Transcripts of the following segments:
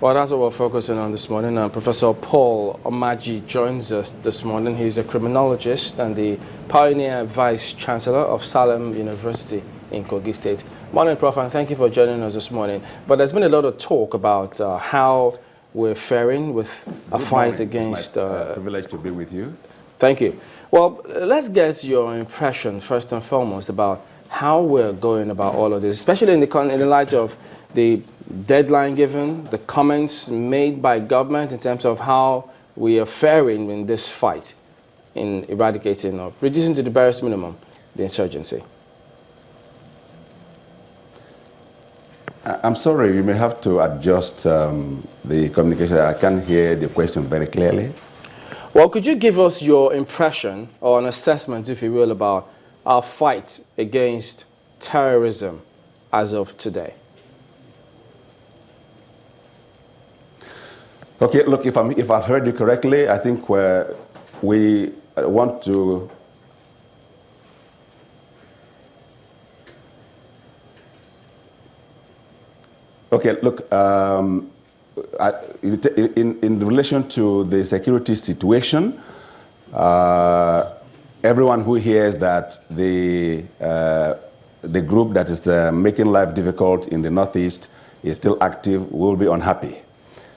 Well, that's what we're focusing on this morning. Professor Paul Omaji joins us this morning. He's a criminologist and the pioneer vice chancellor of Salem University in Kogi State. Morning, Prof, and thank you for joining us this morning. But there's been a lot of talk about how we're faring with a fight against... It's my privilege to be with you. Thank you. Well, let's get your impression, first and foremost, about how we're going about all of this, especially in the light of the deadline given, the comments made by government in terms of how we are faring in this fight in eradicating or reducing to the barest minimum the insurgency. I'm sorry, you may have to adjust the communication. I can't hear the question very clearly. Well, could you give us your impression or an assessment, if you will, about our fight against terrorism as of today? Okay, look, if I've heard you correctly, I think we want to... Okay, look, in relation to the security situation, everyone who hears that the group that is making life difficult in the Northeast is still active will be unhappy.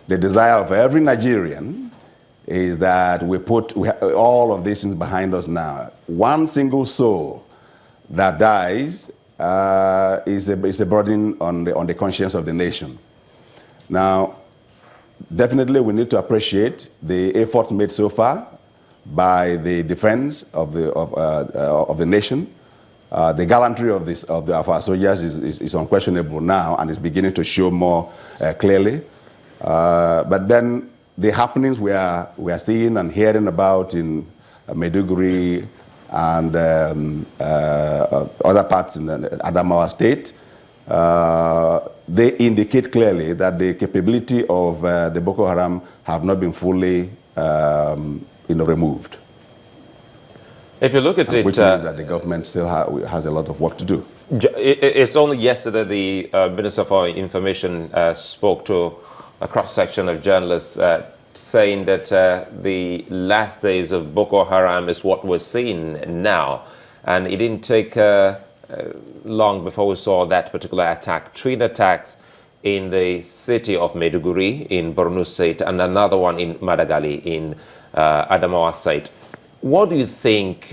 The desire of every Nigerian is that we put all of these things behind us now. One single soul that dies is a burden on the conscience of the nation. Now, definitely we need to appreciate the effort made so far by the defense of the nation. The gallantry of our soldiers is unquestionable now and is beginning to show more clearly. But then the happenings we are seeing and hearing about in Maiduguri and other parts in the Adamawa state, they indicate clearly that the capability of the Boko Haram have not been fully removed. If you look at it... Which means that the government still has a lot of work to do. It's only yesterday the Minister for Information spoke to a cross-section of journalists saying that the last days of Boko Haram is what we're seeing now. And it didn't take long before we saw that particular attack. 3 attacks in the city of Maiduguri in Borno State and another one in Madagali in Adamawa State. What do you think,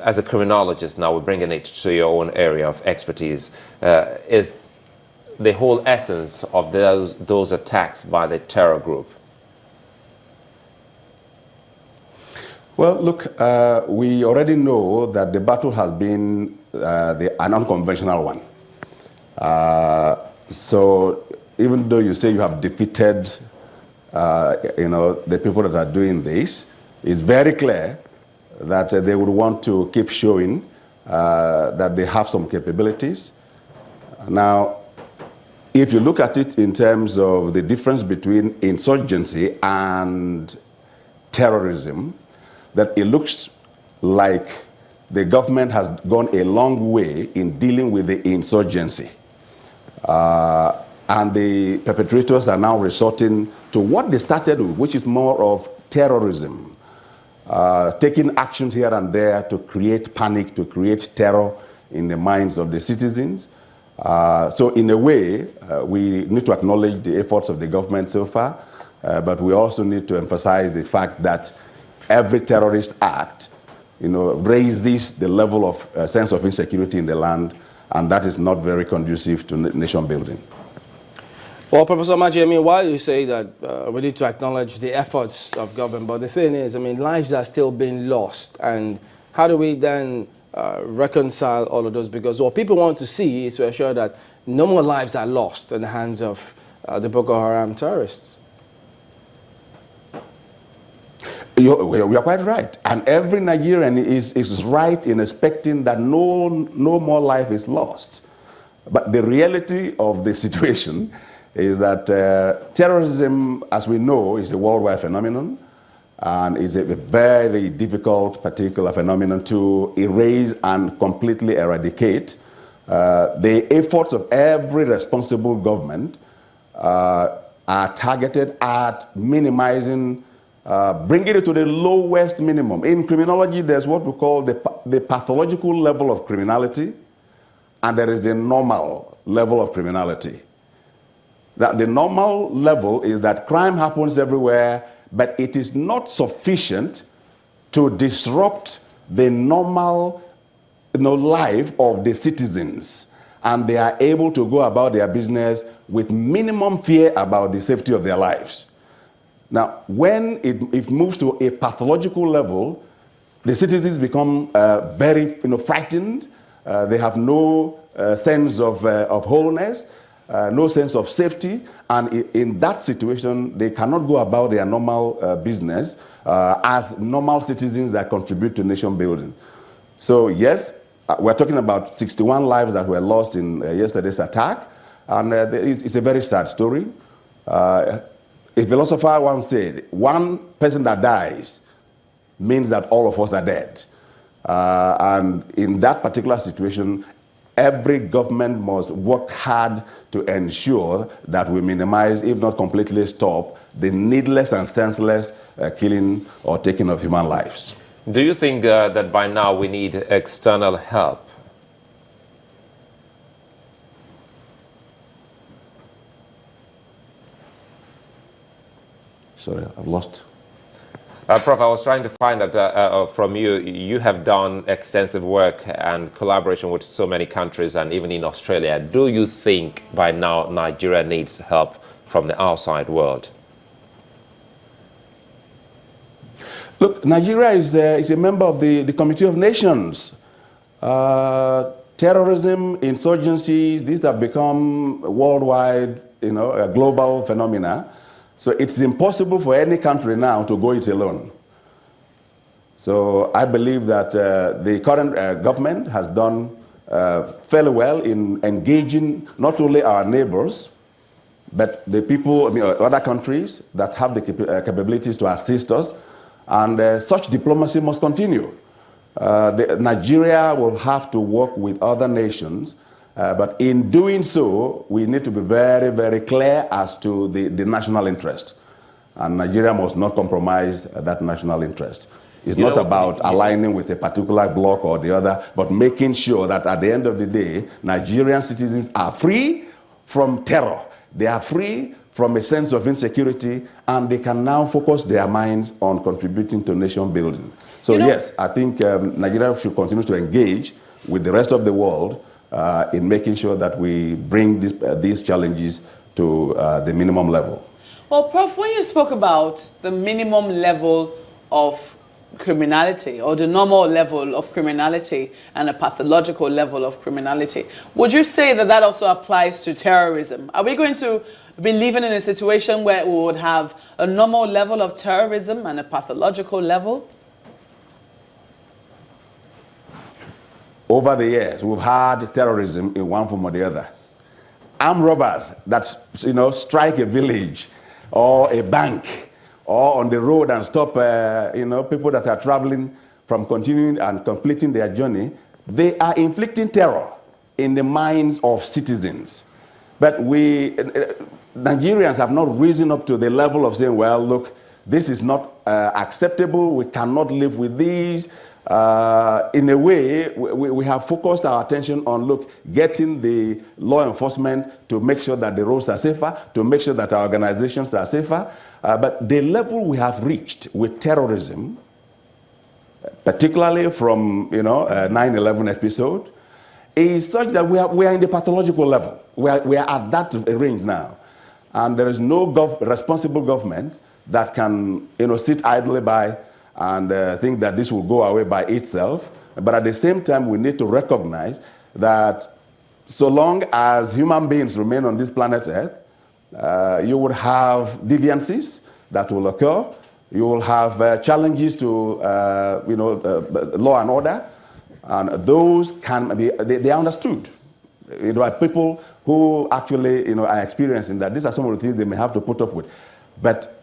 as a criminologist now, we're bringing it to your own area of expertise, is the whole essence of those attacks by the terror group? Well, look, we already know that the battle has been an unconventional one. So even though you say you have defeated, the people that are doing this, it's very clear that they would want to keep showing that they have some capabilities. Now, if you look at it in terms of the difference between insurgency and terrorism, that it looks like the government has gone a long way in dealing with the insurgency. And the perpetrators are now resorting to what they started with, which is more of terrorism. Taking actions here and there to create panic, to create terror in the minds of the citizens. So in a way, we need to acknowledge the efforts of the government so far, but we also need to emphasize the fact that every terrorist act, raises the level of sense of insecurity in the land, and that is not very conducive to nation building. Well, Professor Omaji, while you say that we need to acknowledge the efforts of government, but the thing is, lives are still being lost, and how do we then reconcile all of those? Because what people want to see is to ensure that no more lives are lost in the hands of the Boko Haram terrorists. You are quite right. And every Nigerian is right in expecting that no more life is lost. But the reality of the situation is that terrorism, as we know, is a worldwide phenomenon. And it's a very difficult particular phenomenon to erase and completely eradicate. The efforts of every responsible government are targeted at minimizing, bringing it to the lowest minimum. In criminology, there's what we call the pathological level of criminality, and there is the normal level of criminality. That the normal level is that crime happens everywhere, but it is not sufficient to disrupt the normal life of the citizens, and they are able to go about their business with minimum fear about the safety of their lives. Now, when it moves to a pathological level, the citizens become very frightened. They have no sense of wholeness, no sense of safety, and in that situation, they cannot go about their normal business as normal citizens that contribute to nation building. So yes, we're talking about 61 lives that were lost in yesterday's attack, and it's a very sad story. A philosopher once said, one person that dies means that all of us are dead. And in that particular situation, every government must work hard to ensure that we minimize, if not completely stop, the needless and senseless killing or taking of human lives. Do you think that by now we need external help? Sorry, I've lost. Prof, I was trying to find out from you, you have done extensive work and collaboration with so many countries and even in Australia. Do you think by now Nigeria needs help from the outside world? Look, Nigeria is a member of the Committee of Nations. Terrorism, insurgencies, these have become worldwide, a global phenomena. So it's impossible for any country now to go it alone. So I believe that the current government has done fairly well in engaging not only our neighbors, but the people, other countries that have the capabilities to assist us. And such diplomacy must continue. Nigeria will have to work with other nations, but in doing so, we need to be very, very clear as to the national interest. And Nigeria must not compromise that national interest. It's not about aligning with a particular bloc or the other, but making sure that at the end of the day, Nigerian citizens are free from terror. They are free from a sense of insecurity, and they can now focus their minds on contributing to nation building. So yes, I think Nigeria should continue to engage with the rest of the world in making sure that we bring these challenges to the minimum level. Well, Prof, when you spoke about the minimum level of criminality or the normal level of criminality and a pathological level of criminality, would you say that that also applies to terrorism? Are we going to be living in a situation where we would have a normal level of terrorism and a pathological level? Over the years, we've had terrorism in one form or the other. Armed robbers that strike a village or a bank or on the road and stop people that are traveling from continuing and completing their journey, they are inflicting terror in the minds of citizens. But Nigerians have not risen up to the level of saying, well, look, this is not acceptable, we cannot live with these. In a way, we have focused our attention on, getting the law enforcement to make sure that the roads are safer, to make sure that our organizations are safer. But the level we have reached with terrorism, particularly from 9/11 episode, is such that we are in the pathological level. We are at that range now. And there is no responsible government that can sit idly by and think that this will go away by itself. But at the same time, we need to recognize that so long as human beings remain on this planet Earth, you would have deviances that will occur. You will have challenges to law and order, and those can be they are understood. People who actually are experiencing that these are some of the things they may have to put up with. But